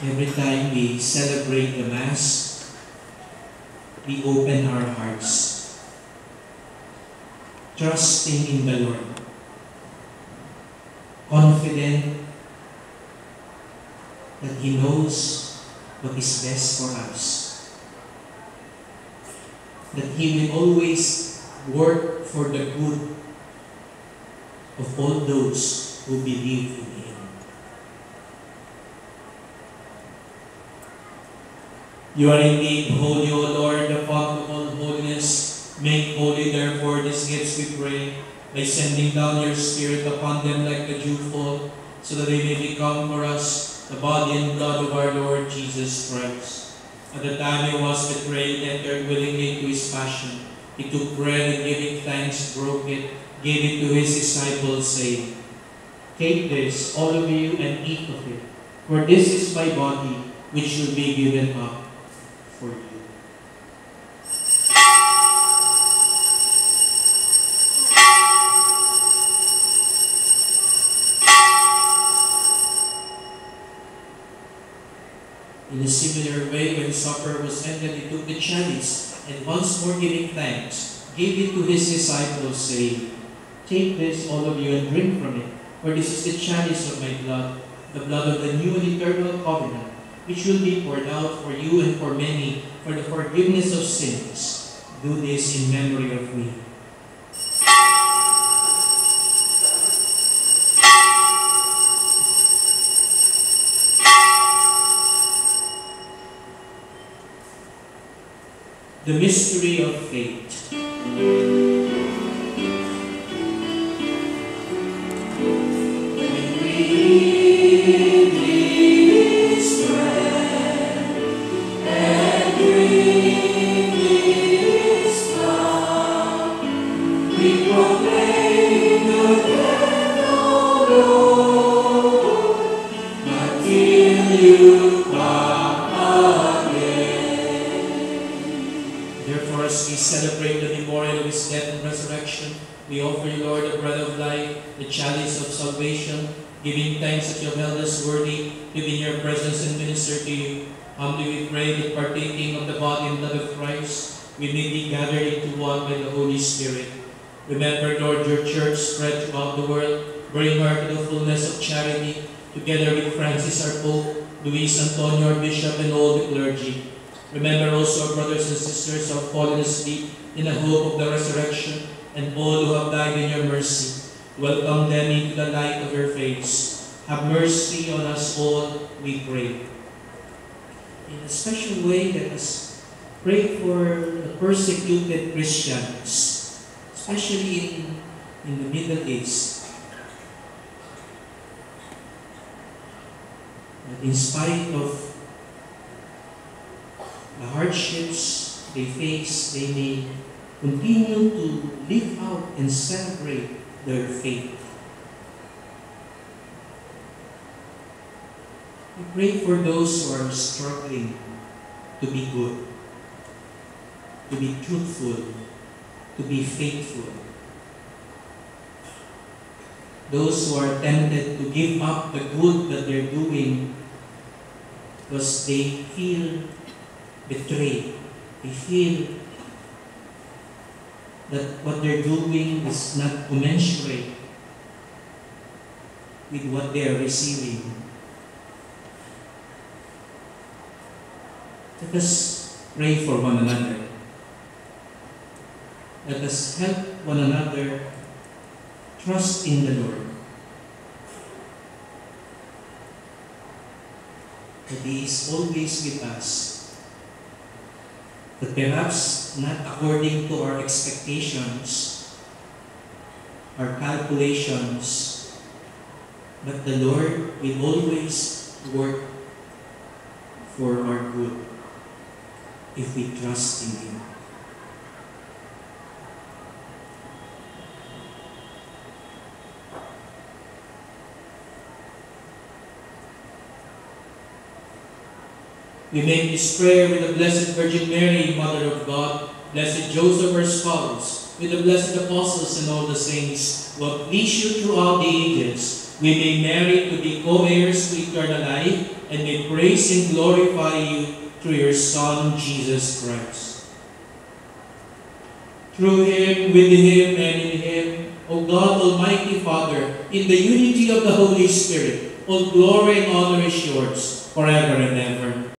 Every time we celebrate the Mass, we open our hearts, trusting in the Lord, confident that He knows what is best for us, that He will always work for the good of all those who believe in Him. You are indeed holy, O Lord, the fount of all holiness. Make holy, therefore, these gifts, we pray, by sending down your Spirit upon them like the dewfall, so that they may become for us the body and blood of our Lord Jesus Christ. At the time He was betrayed, entered willingly into His passion, He took bread and giving thanks, broke it, gave it to His disciples, saying, "Take this, all of you, and eat of it, for this is my body, which will be given up for you." In a similar way, when supper was ended, He took the chalice, and once more giving thanks, gave it to His disciples, saying, "Take this, all of you, and drink from it, for this is the chalice of my blood, the blood of the new and eternal covenant, which will be poured out for you and for many for the forgiveness of sins. Do this in memory of me." The mystery of faith. Therefore, as we celebrate the memorial of His death and resurrection, we offer you, Lord, the bread of life, the chalice of salvation, giving thanks that you have held us worthy to be in your presence and minister to you. Humbly we pray that partaking of the body and blood of Christ, we may be gathered into one by the Holy Spirit. Remember, Lord, your church spread throughout the world. Bring her to the fullness of charity, together with Francis our Pope, Luis Antonio our Bishop, and all the clergy. Remember also our brothers and sisters who have fallen asleep in the hope of the resurrection, and all who have died in your mercy. Welcome them into the light of your face. Have mercy on us all, we pray. In a special way, let us pray for the persecuted Christians, especially in the Middle East. That in spite of the hardships they face, they may continue to live out and celebrate their faith. We pray for those who are struggling to be good, to be truthful, to be faithful. Those who are tempted to give up the good that they're doing because they feel betrayed. They feel that what they're doing is not commensurate with what they are receiving. Let us pray for one another. Let us help one another trust in the Lord, that He is always with us, that perhaps not according to our expectations, our calculations, but the Lord will always work for our good if we trust in Him. We make this prayer with the Blessed Virgin Mary, Mother of God, Blessed Joseph, her spouse, with the blessed apostles and all the saints who have pleased you throughout the ages. We may merit to be co-heirs to eternal life and may praise and glorify you through your Son, Jesus Christ. Through him, with him, and in him, O God, Almighty Father, in the unity of the Holy Spirit, all glory and honor is yours, forever and ever.